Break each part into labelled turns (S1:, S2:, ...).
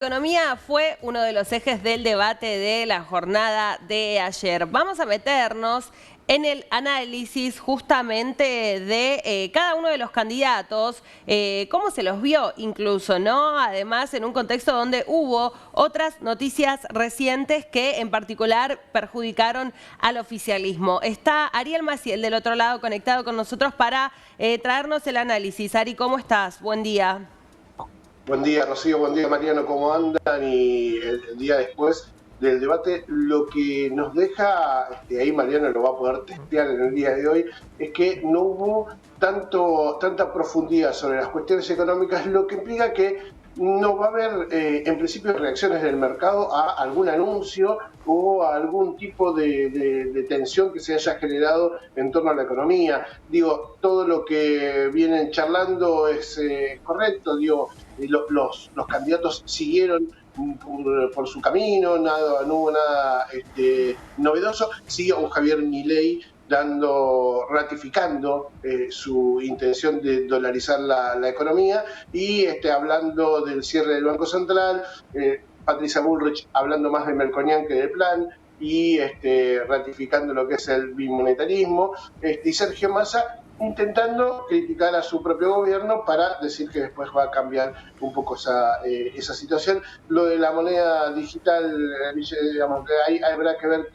S1: Economía fue uno de los ejes del debate de la jornada de ayer. Vamos a meternos en el análisis justamente de cada uno de los candidatos, cómo se los vio incluso, ¿no? Además, en un contexto donde hubo otras noticias recientes que en particular perjudicaron al oficialismo. Está Ariel Maciel del otro lado conectado con nosotros para traernos el análisis. Ari, ¿cómo estás? Buen día.
S2: Buen día, Rocío, buen día, Mariano, ¿cómo andan? Y el día después del debate, lo que nos deja, ahí Mariano lo va a poder testear en el día de hoy, es que no hubo tanta profundidad sobre las cuestiones económicas, lo que implica que no va a haber, en principio, reacciones del mercado a algún anuncio o a algún tipo de tensión que se haya generado en torno a la economía. Digo, todo lo que vienen charlando es correcto, digo, los candidatos siguieron por su camino, no hubo nada novedoso. Sigue un Javier Milei ratificando su intención de dolarizar la economía y hablando del cierre del Banco Central, Patricia Bullrich hablando más de Melconian que del plan y ratificando lo que es el bimonetarismo, y Sergio Massa intentando criticar a su propio gobierno para decir que después va a cambiar un poco esa situación. Lo de la moneda digital, digamos que habrá que ver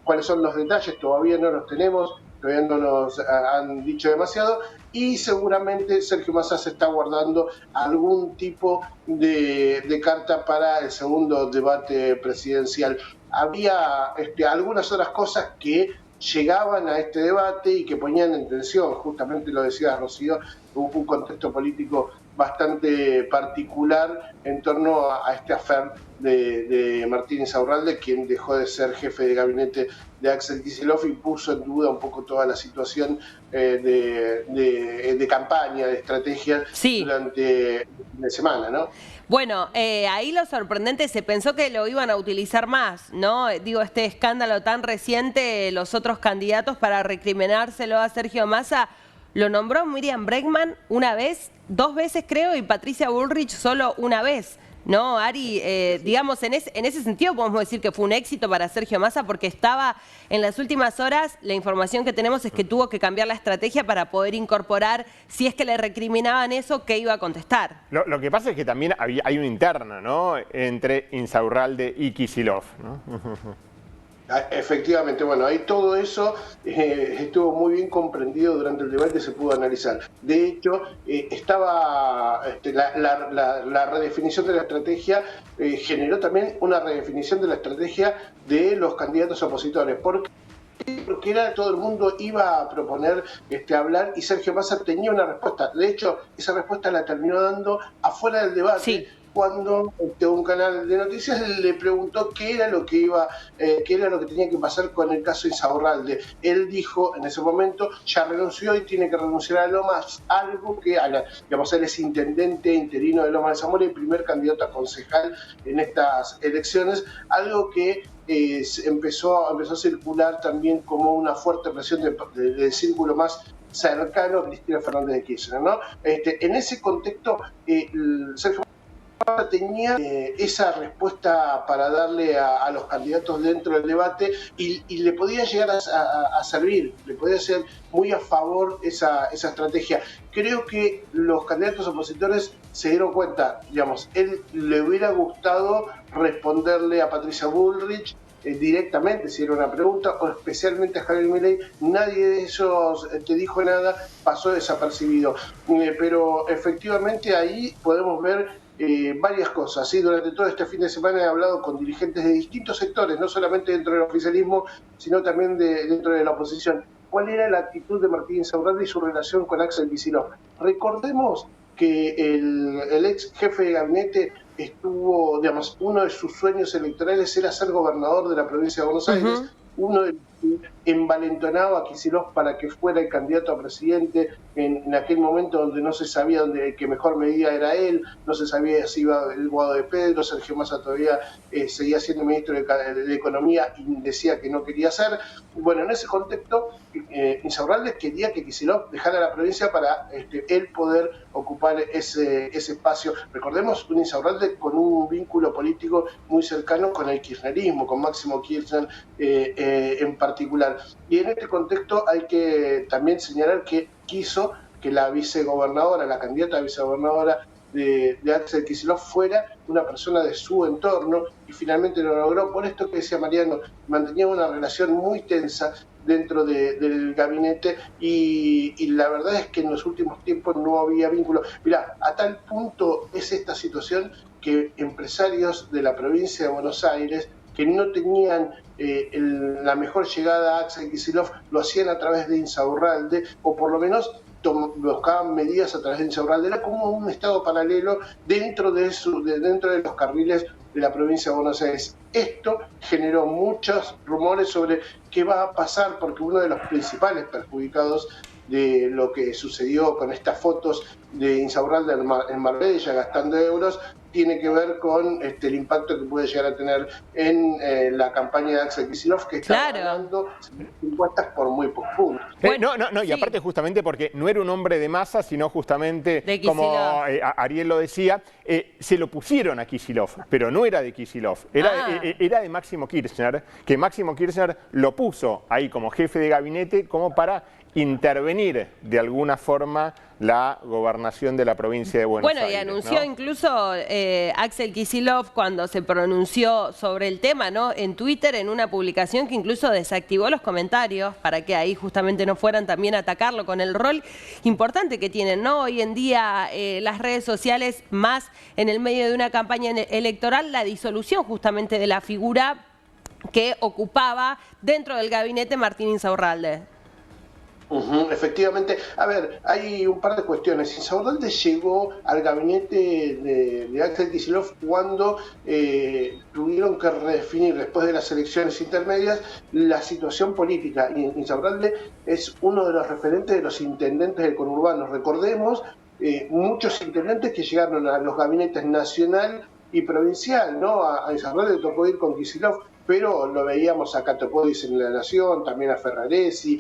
S2: cuáles son los detalles, todavía no los tenemos, todavía no nos han dicho demasiado, y seguramente Sergio Massa se está guardando algún tipo de carta para el segundo debate presidencial. Había algunas otras cosas que llegaban a este debate y que ponían en tensión, justamente lo decía Rocío, un contexto político bastante particular en torno a este affair de Martín Insaurralde, quien dejó de ser jefe de gabinete de Axel Kicillof y puso en duda un poco toda la situación de campaña, de estrategia durante la semana, ¿no?
S1: Bueno, ahí lo sorprendente, se pensó que lo iban a utilizar más, ¿no? Digo, este escándalo tan reciente, los otros candidatos para recriminárselo a Sergio Massa, lo nombró Miriam Bregman una vez, 2 veces creo, y Patricia Bullrich solo una vez. No, Ari, digamos, en ese sentido podemos decir que fue un éxito para Sergio Massa porque estaba en las últimas horas, la información que tenemos es que tuvo que cambiar la estrategia para poder incorporar, si es que le recriminaban eso, ¿qué iba a contestar?
S3: Lo que pasa es que también hay una interna, ¿no?, entre Insaurralde y Kicillof, ¿no?
S2: Efectivamente, bueno, ahí todo eso estuvo muy bien comprendido durante el debate, se pudo analizar. De hecho, estaba la redefinición de la estrategia, generó también una redefinición de la estrategia de los candidatos opositores. Porque todo el mundo iba a proponer hablar y Sergio Massa tenía una respuesta. De hecho, esa respuesta la terminó dando afuera del debate.
S1: Sí.
S2: Cuando un canal de noticias le preguntó qué era lo que tenía que pasar con el caso Insaurralde. Él dijo en ese momento, ya renunció y tiene que renunciar a Lomas, algo que, digamos, él es intendente interino de Lomas de Zamora y primer candidato a concejal en estas elecciones, algo que empezó a circular también como una fuerte presión del círculo más cercano a Cristina Fernández de Kirchner, ¿no? En ese contexto, Sergio tenía esa respuesta para darle a los candidatos dentro del debate y le podía llegar a servir, le podía ser muy a favor esa estrategia. Creo que los candidatos opositores se dieron cuenta, digamos, él le hubiera gustado responderle a Patricia Bullrich directamente, si era una pregunta, o especialmente a Javier Milei. Nadie de ellos te dijo nada, pasó desapercibido. Pero efectivamente ahí podemos ver varias cosas. ¿Sí? Durante todo este fin de semana he hablado con dirigentes de distintos sectores, no solamente dentro del oficialismo, sino también dentro de la oposición. ¿Cuál era la actitud de Martín Insaurralde y su relación con Axel Kicillof? Recordemos que el ex jefe de gabinete estuvo, digamos, uno de sus sueños electorales era ser gobernador de la provincia de Buenos Aires. Uno de los envalentonaba a Kicillof para que fuera el candidato a presidente en aquel momento donde no se sabía que mejor medida era él, no se sabía si iba el Guado de Pedro, Sergio Massa todavía seguía siendo ministro de Economía y decía que no quería ser. Bueno, en ese contexto, Insaurralde quería que Kicillof dejara la provincia para él poder ocupar ese espacio. Recordemos un Insaurralde con un vínculo político muy cercano con el kirchnerismo, con Máximo Kirchner en particular. Y en este contexto hay que también señalar que quiso que la vicegobernadora, la candidata a vicegobernadora de Axel Kicillof fuera una persona de su entorno, y finalmente lo logró. Por esto que decía Mariano, mantenía una relación muy tensa dentro del gabinete, y la verdad es que en los últimos tiempos no había vínculo. Mirá, a tal punto es esta situación que empresarios de la provincia de Buenos Aires que no tenían la mejor llegada a Axel Kicillof lo hacían a través de Insaurralde, o por lo menos buscaban medidas a través de Insaurralde. Era como un estado paralelo dentro de los carriles de la provincia de Buenos Aires. Esto generó muchos rumores sobre qué va a pasar, porque uno de los principales perjudicados de lo que sucedió con estas fotos de Insaurralde en Marbella gastando euros tiene que ver con el impacto que puede llegar a tener en la campaña de Axel Kicillof, que está ganando impuestas por muy pocos puntos.
S3: Y sí. Aparte justamente porque no era un hombre de masa, sino justamente, como Ariel lo decía, se lo pusieron a Kicillof, pero no era de Kicillof, era de Máximo Kirchner, que Máximo Kirchner lo puso ahí como jefe de gabinete como para intervenir de alguna forma la gobernación de la provincia de Buenos Aires.
S1: Bueno, y anunció incluso Axel Kicillof cuando se pronunció sobre el tema, ¿no? En Twitter, en una publicación que incluso desactivó los comentarios para que ahí justamente no fueran también a atacarlo, con el rol importante que tienen, ¿no? Hoy en día las redes sociales, más en el medio de una campaña electoral, la disolución justamente de la figura que ocupaba dentro del gabinete Martín Insaurralde.
S2: Efectivamente. A ver, hay un par de cuestiones. Insaurralde llegó al gabinete de Axel Kicillof cuando tuvieron que redefinir, después de las elecciones intermedias, la situación política. Insaurralde es uno de los referentes de los intendentes del conurbano. Recordemos muchos intendentes que llegaron a los gabinetes nacional y provincial, ¿no? A Insaurralde le tocó ir con Kicillof, pero lo veíamos a Catopodis en La Nación, también a Ferraresi,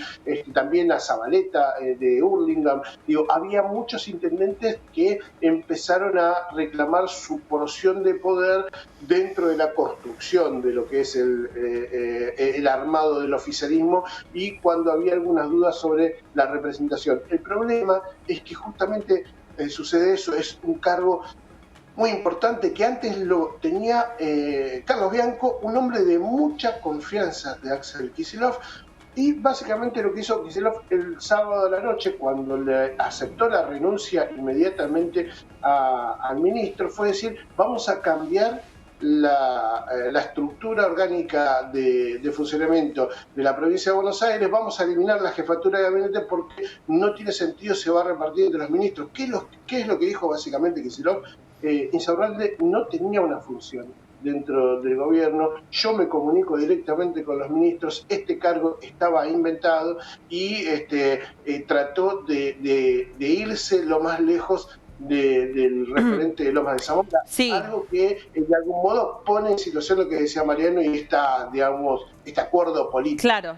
S2: también a Zabaleta de Hurlingham. Digo, había muchos intendentes que empezaron a reclamar su porción de poder dentro de la construcción de lo que es el armado del oficialismo, y cuando había algunas dudas sobre la representación. El problema es que justamente sucede eso, es un cargo muy importante que antes lo tenía Carlos Bianco, un hombre de mucha confianza de Axel Kicillof, y básicamente lo que hizo Kicillof el sábado de la noche, cuando le aceptó la renuncia inmediatamente al ministro, fue decir: vamos a cambiar la estructura orgánica de funcionamiento de la provincia de Buenos Aires, vamos a eliminar la jefatura de gabinete porque no tiene sentido, se va a repartir entre los ministros. ¿Qué es lo que dijo básicamente Kicillof? Insaurralde no tenía una función dentro del gobierno, yo me comunico directamente con los ministros, este cargo estaba inventado, y trató de irse lo más lejos del referente de Lomas de Zamora, algo que de algún modo pone en situación lo que decía Mariano y este acuerdo político.
S1: Claro.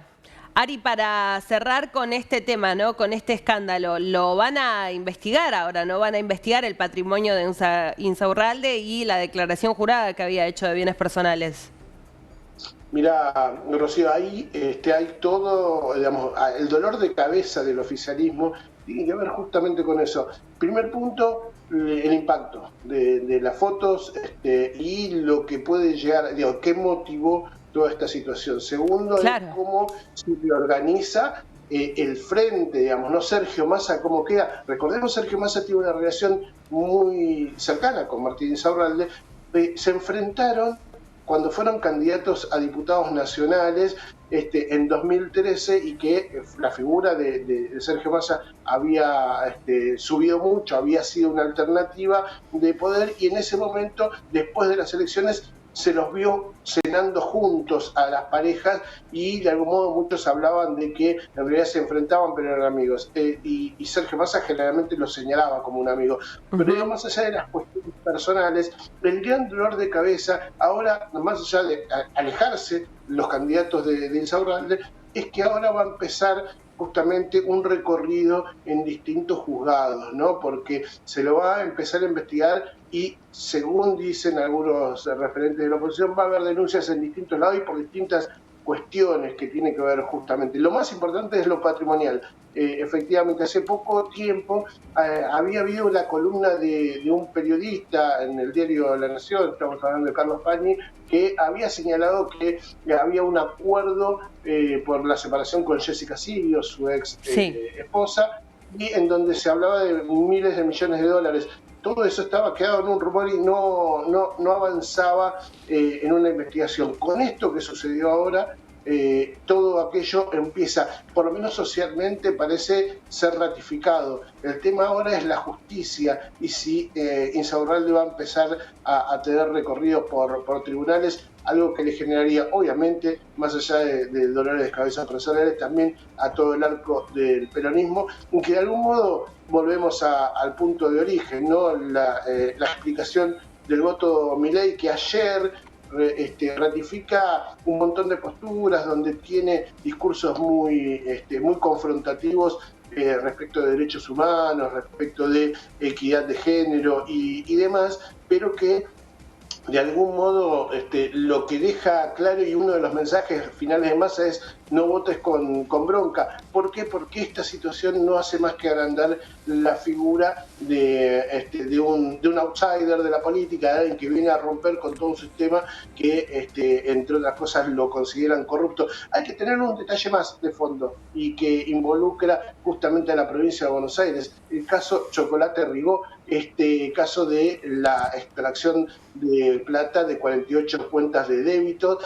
S1: Ari, para cerrar con este tema, ¿no? Con este escándalo, lo van a investigar ahora, ¿no? Van a investigar el patrimonio de Insaurralde y la declaración jurada que había hecho de bienes personales.
S2: Mira, Rocío, ahí hay todo, digamos, el dolor de cabeza del oficialismo tiene que ver justamente con eso. Primer punto, el impacto de las fotos y lo que puede llegar, digo, qué motivó toda esta situación. Segundo, claro, es cómo se organiza el frente, digamos, ¿no? Sergio Massa, ¿cómo queda? Recordemos, Sergio Massa tiene una relación muy cercana con Martín Insaurralde. Se enfrentaron cuando fueron candidatos a diputados nacionales en 2013, y que la figura de Sergio Massa había subido mucho, había sido una alternativa de poder, y en ese momento, después de las elecciones, se los vio cenando juntos a las parejas y de algún modo muchos hablaban de que en realidad se enfrentaban pero eran amigos. Y Sergio Massa generalmente los señalaba como un amigo. Pero más allá de las cuestiones personales, el gran dolor de cabeza, ahora, más allá de alejarse los candidatos de Insaurralde, es que ahora va a empezar justamente un recorrido en distintos juzgados, ¿no? Porque se lo va a empezar a investigar y, según dicen algunos referentes de la oposición, va a haber denuncias en distintos lados y por distintas cuestiones que tienen que ver justamente. Lo más importante es lo patrimonial. Efectivamente, hace poco tiempo había habido una columna de un periodista en el diario La Nación, estamos hablando de Carlos Pañi, que había señalado que había un acuerdo por la separación con Jessica Sirio, su ex esposa, y en donde se hablaba de miles de millones de dólares. Todo eso estaba quedado en un rumor y no avanzaba en una investigación. Con esto que sucedió ahora, todo aquello empieza, por lo menos socialmente, parece ser ratificado. El tema ahora es la justicia y si Insaurralde va a empezar a tener recorridos por tribunales, algo que le generaría, obviamente, más allá de dolores de cabeza personales, también a todo el arco del peronismo, y que de algún modo volvemos al punto de origen, ¿no? La explicación del voto Milei, que ayer ratifica un montón de posturas, donde tiene discursos muy confrontativos respecto de derechos humanos, respecto de equidad de género y demás, pero que de algún modo lo que deja claro, y uno de los mensajes finales de Massa es: no votes con bronca. ¿Por qué? Porque esta situación no hace más que agrandar la figura de un outsider de la política, de alguien que viene a romper con todo un sistema que, entre otras cosas, lo consideran corrupto. Hay que tener un detalle más de fondo y que involucra justamente a la provincia de Buenos Aires. El caso Chocolate Rigó, caso de la extracción de plata de 48 cuentas de débito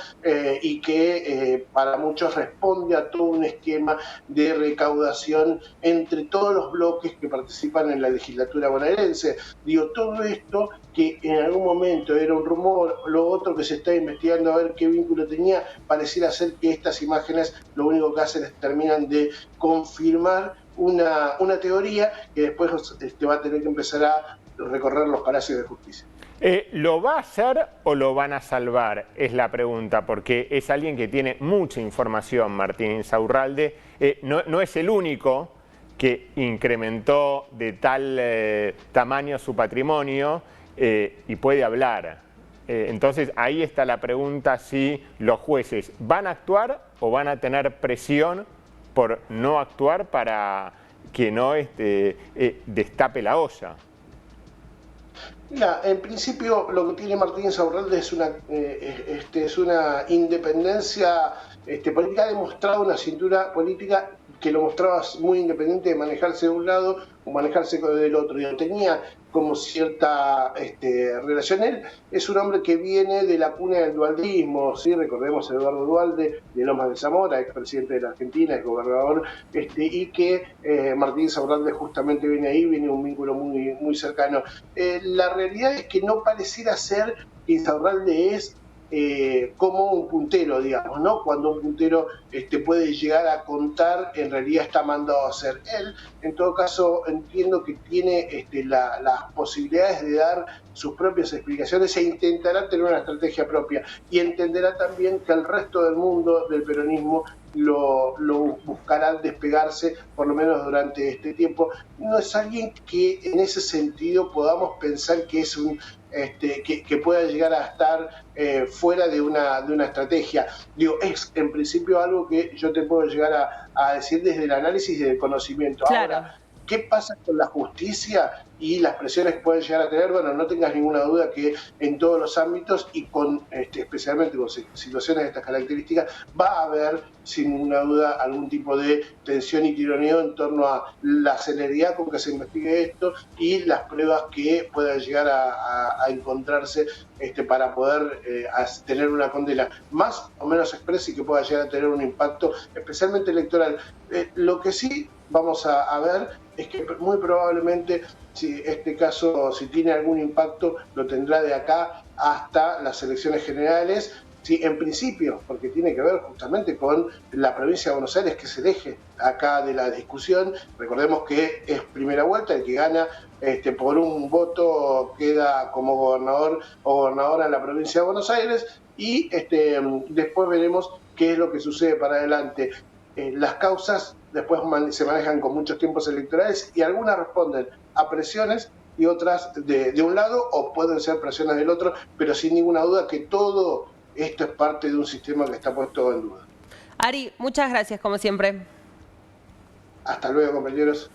S2: y que para muchos responde a todo un esquema de recaudación entre todos los bloques que participan en la legislatura bonaerense. Digo, todo esto que en algún momento era un rumor, lo otro que se está investigando a ver qué vínculo tenía, pareciera ser que estas imágenes lo único que hacen es terminan de confirmar una teoría que después va a tener que empezar a recorrer los palacios de justicia.
S3: ¿Lo va a hacer o lo van a salvar? Es la pregunta, porque es alguien que tiene mucha información, Martín Insaurralde. No es el único que incrementó de tal tamaño su patrimonio y puede hablar. Entonces ahí está la pregunta, si los jueces van a actuar o van a tener presión por no actuar para que no destape la olla.
S2: Mira, en principio lo que tiene Martín Insaurralde es una independencia política. Ha demostrado una cintura política que lo mostraba muy independiente de manejarse de un lado o manejarse del otro. Y tenía como cierta relación. Él es un hombre que viene de la cuna del dualdismo, ¿sí? Recordemos a Eduardo Duhalde, de Lomas de Zamora, expresidente de la Argentina, ex gobernador, y que Martín Insaurralde justamente viene ahí, viene un vínculo muy, muy cercano. La realidad es que no pareciera ser que Insaurralde es como un puntero, digamos, ¿no? Cuando un puntero puede llegar a contar, en realidad está mandado a hacer. Él, en todo caso, entiendo que tiene las posibilidades de dar sus propias explicaciones e intentará tener una estrategia propia y entenderá también que el resto del mundo del peronismo lo buscará despegarse, por lo menos durante este tiempo. No es alguien que en ese sentido podamos pensar que es que pueda llegar a estar fuera de una estrategia. Digo, es en principio algo que yo te puedo llegar a decir desde el análisis y del conocimiento.
S1: Claro.
S2: Ahora, ¿qué pasa con la justicia y las presiones que pueden llegar a tener? Bueno, no tengas ninguna duda que en todos los ámbitos y especialmente con situaciones de estas características va a haber sin ninguna duda algún tipo de tensión y tironeo en torno a la celeridad con que se investigue esto y las pruebas que puedan llegar a encontrarse para poder tener una condena más o menos expresa y que pueda llegar a tener un impacto especialmente electoral. Lo que sí vamos a ver es que muy probablemente si este caso, si tiene algún impacto, lo tendrá de acá hasta las elecciones generales. Sí, en principio, porque tiene que ver justamente con la provincia de Buenos Aires, que es el eje acá de la discusión. Recordemos que es primera vuelta, el que gana por un voto queda como gobernador o gobernadora en la provincia de Buenos Aires, y después veremos qué es lo que sucede para adelante. Las causas después se manejan con muchos tiempos electorales y algunas responden a presiones y otras de un lado, o pueden ser presiones del otro, pero sin ninguna duda que todo esto es parte de un sistema que está puesto en duda.
S1: Ari, muchas gracias como siempre.
S2: Hasta luego, compañeros.